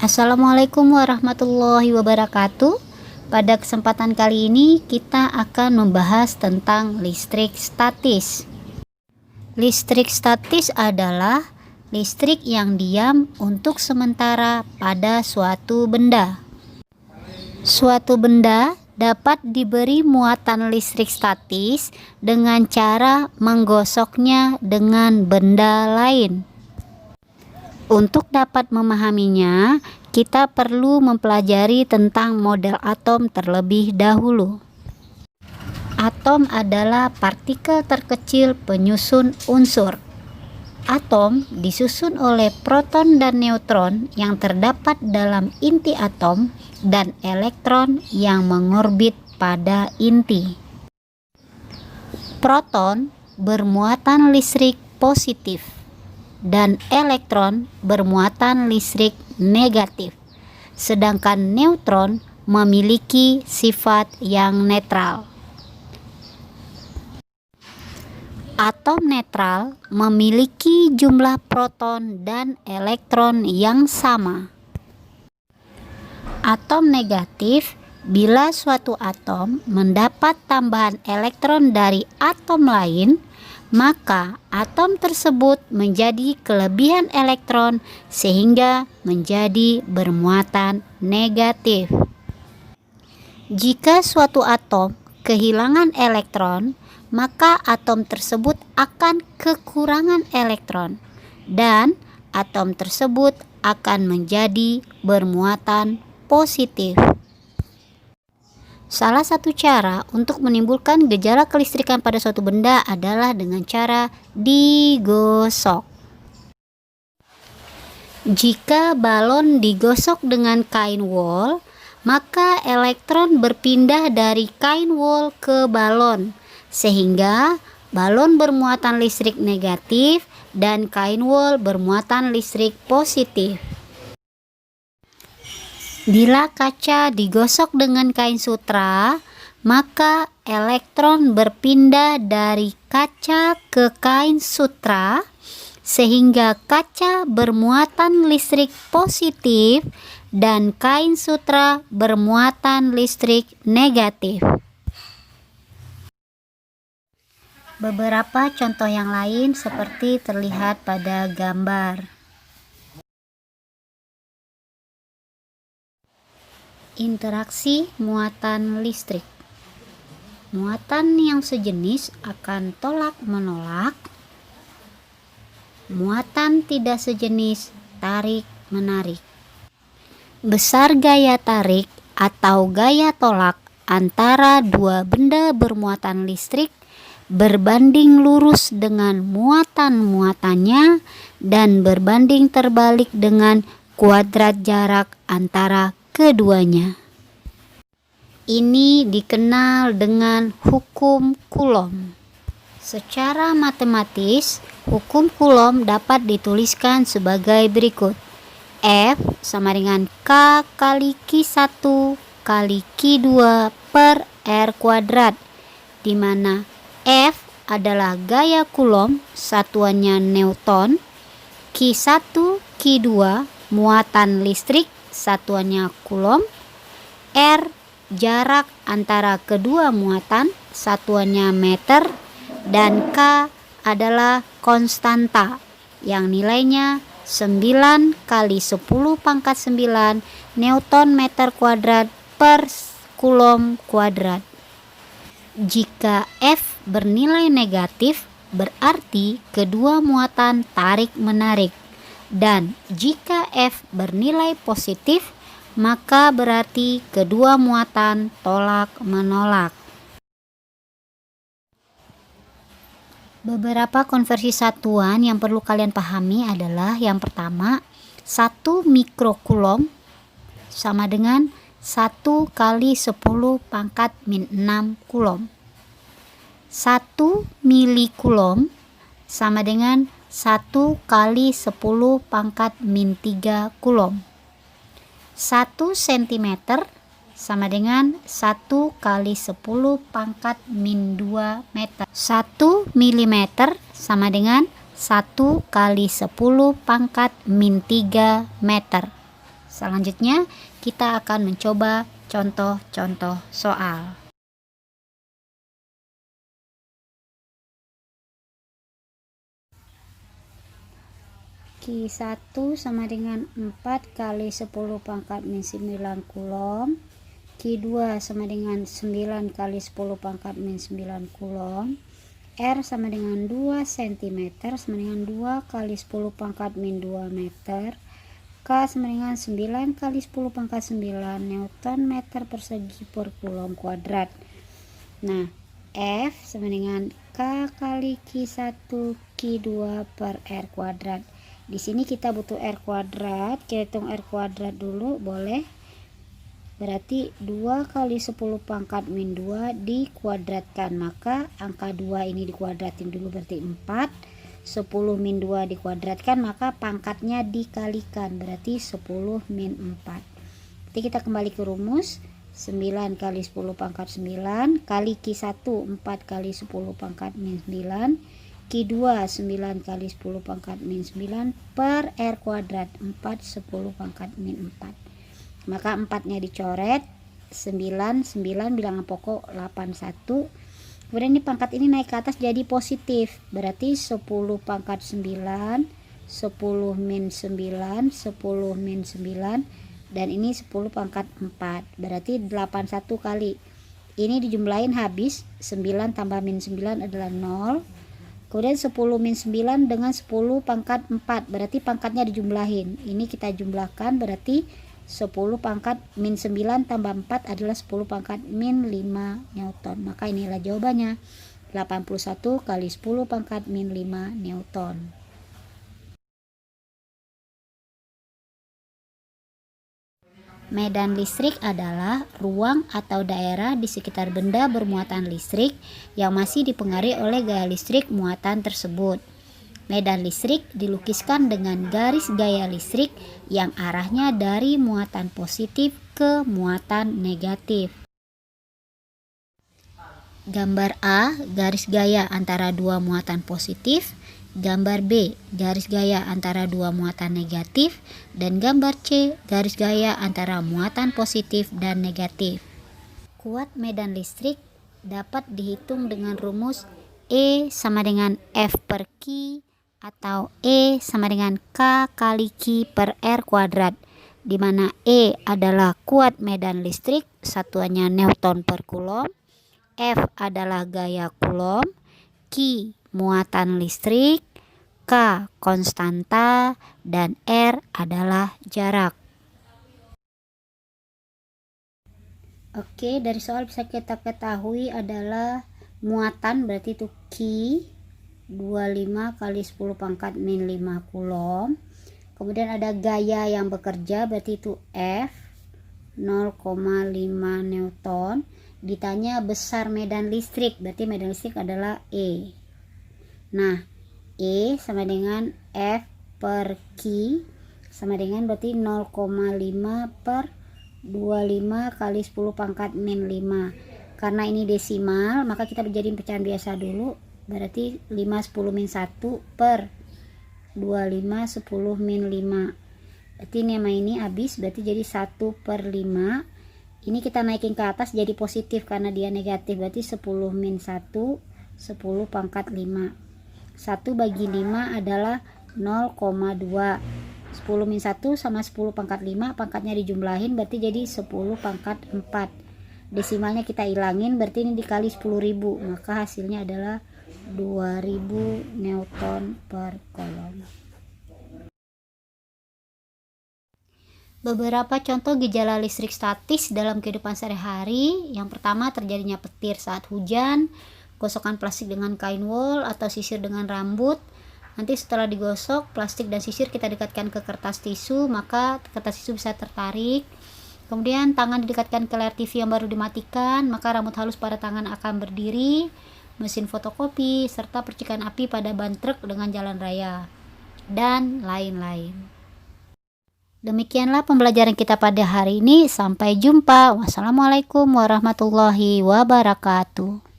Assalamualaikum warahmatullahi wabarakatuh. Pada kesempatan kali ini kita akan membahas tentang listrik statis. Listrik statis adalah listrik yang diam untuk sementara pada suatu benda. Suatu benda dapat diberi muatan listrik statis dengan cara menggosoknya dengan benda lain. Untuk dapat memahaminya, kita perlu mempelajari tentang model atom terlebih dahulu. Atom adalah partikel terkecil penyusun unsur. Atom disusun oleh proton dan neutron yang terdapat dalam inti atom dan elektron yang mengorbit pada inti. Proton bermuatan listrik positif dan elektron bermuatan listrik negatif, sedangkan neutron memiliki sifat yang netral. Atom netral memiliki jumlah proton dan elektron yang sama. Atom negatif bila suatu atom mendapat tambahan elektron dari atom lain, maka atom tersebut menjadi kelebihan elektron sehingga menjadi bermuatan negatif. Jika suatu atom kehilangan elektron, maka atom tersebut akan kekurangan elektron dan atom tersebut akan menjadi bermuatan positif. Salah satu cara untuk menimbulkan gejala kelistrikan pada suatu benda adalah dengan cara digosok. Jika balon digosok dengan kain wol, maka elektron berpindah dari kain wol ke balon, sehingga balon bermuatan listrik negatif dan kain wol bermuatan listrik positif. Bila kaca digosok dengan kain sutra, maka elektron berpindah dari kaca ke kain sutra sehingga kaca bermuatan listrik positif dan kain sutra bermuatan listrik negatif. Beberapa contoh yang lain seperti terlihat pada gambar. Interaksi muatan listrik. Muatan yang sejenis akan tolak-menolak. Muatan tidak sejenis tarik-menarik. Besar gaya tarik atau gaya tolak antara dua benda bermuatan listrik berbanding lurus dengan muatan-muatannya dan berbanding terbalik dengan kuadrat jarak antara keduanya. Ini dikenal dengan hukum Coulomb. Secara matematis, hukum Coulomb dapat dituliskan sebagai berikut. F sama dengan K kali Q1 kali Q2 per R kuadrat, di mana F adalah gaya Coulomb, satuannya Newton, Q1, Q2 muatan listrik, satuannya Coulomb, R jarak antara kedua muatan, satuannya meter, dan K adalah konstanta yang nilainya 9 kali 10 pangkat 9 Newton meter kuadrat per Coulomb kuadrat. Jika F bernilai negatif, berarti kedua muatan tarik-menarik. Dan jika F bernilai positif, maka berarti kedua muatan tolak-menolak. Beberapa konversi satuan yang perlu kalian pahami adalah yang pertama, 1 mikrocoulomb sama dengan 1 kali 10 pangkat min 6 coulomb. 1 milicoulomb sama dengan 1 kali 10 pangkat min 3 coulomb. 1 cm sama dengan 1 kali 10 pangkat min 2 meter. 1 mm sama dengan 1 kali 10 pangkat min 3 meter. Selanjutnya kita akan mencoba contoh-contoh soal. Q1 sama dengan 4 kali 10 pangkat min 9 Coulomb. Q2 sama dengan 9 kali 10 pangkat min 9 Coulomb. R sama dengan 2 cm sama dengan 2 kali 10 pangkat min 2 meter. K sama dengan 9 kali 10 pangkat 9 Newton meter persegi per Coulomb kuadrat. Nah, F sama dengan K kali Q1 Q2 per R kuadrat. Di sini kita butuh R kuadrat, kita hitung R kuadrat dulu, boleh. Berarti 2 kali 10 pangkat min 2 dikuadratkan, maka angka 2 ini dikuadratin dulu berarti 4. 10 min 2 dikuadratkan, maka pangkatnya dikalikan, berarti 10 min 4. Jadi kita kembali ke rumus, 9 kali 10 pangkat 9 kali Q1 4 kali 10 pangkat min 9, Q2 9 kali 10 pangkat min 9 per R kuadrat 4 10 pangkat min 4. Maka 4 nya dicoret, 9 bilangan pokok 81. Kemudian ini pangkat ini naik ke atas jadi positif, berarti 10 pangkat 9 10 min 9 10 min 9, dan ini 10 pangkat 4, berarti 81 kali. Ini dijumlahin habis, 9 tambah min 9 adalah 0. Kemudian 10 min 9 dengan 10 pangkat 4, berarti pangkatnya dijumlahin. Ini kita jumlahkan, berarti 10 pangkat min 9 tambah 4 adalah 10 pangkat min 5 Newton. Maka inilah jawabannya, 81 kali 10 pangkat min 5 Newton. Medan listrik adalah ruang atau daerah di sekitar benda bermuatan listrik yang masih dipengaruhi oleh gaya listrik muatan tersebut. Medan listrik dilukiskan dengan garis gaya listrik yang arahnya dari muatan positif ke muatan negatif. Gambar A, garis gaya antara dua muatan positif. Gambar B, garis gaya antara dua muatan negatif, dan gambar C, garis gaya antara muatan positif dan negatif. Kuat medan listrik dapat dihitung dengan rumus E sama dengan F per Q atau E sama dengan K kali Q per R kuadrat, di mana E adalah kuat medan listrik, satuannya Newton per Coulomb, F adalah gaya Coulomb, Q muatan listrik, K konstanta, dan R adalah jarak. Oke, dari soal bisa kita ketahui adalah muatan, berarti itu Q 25 kali 10 pangkat min 5 Coulomb. Kemudian ada gaya yang bekerja, berarti itu F 0,5 Newton. Ditanya besar medan listrik, berarti medan listrik adalah E. Nah, E sama dengan F per Q sama dengan berarti 0,5 per 25 kali 10 pangkat min 5. Karena ini desimal, maka kita jadiin pecahan biasa dulu, berarti 5 10 min 1 per 25 10 min 5. Berarti ini sama ini habis, berarti jadi 1 per 5. Ini kita naikin ke atas jadi positif karena dia negatif, berarti 10 min 1 10 pangkat 5. 1 bagi 5 adalah 0,2. 10 min 1 sama 10 pangkat 5, pangkatnya dijumlahin berarti jadi 10 pangkat 4. Desimalnya kita hilangin, berarti ini dikali 10.000, maka hasilnya adalah 2000 Newton per Coulomb. Beberapa contoh gejala listrik statis dalam kehidupan sehari-hari. Yang pertama, terjadinya petir saat hujan, gosokan plastik dengan kain wol atau sisir dengan rambut. Nanti setelah digosok, plastik dan sisir kita dekatkan ke kertas tisu, maka kertas tisu bisa tertarik. Kemudian tangan didekatkan ke layar TV yang baru dimatikan, maka rambut halus pada tangan akan berdiri. Mesin fotokopi, serta percikan api pada ban truk dengan jalan raya, dan lain-lain. Demikianlah pembelajaran kita pada hari ini. Sampai jumpa. Wassalamualaikum warahmatullahi wabarakatuh.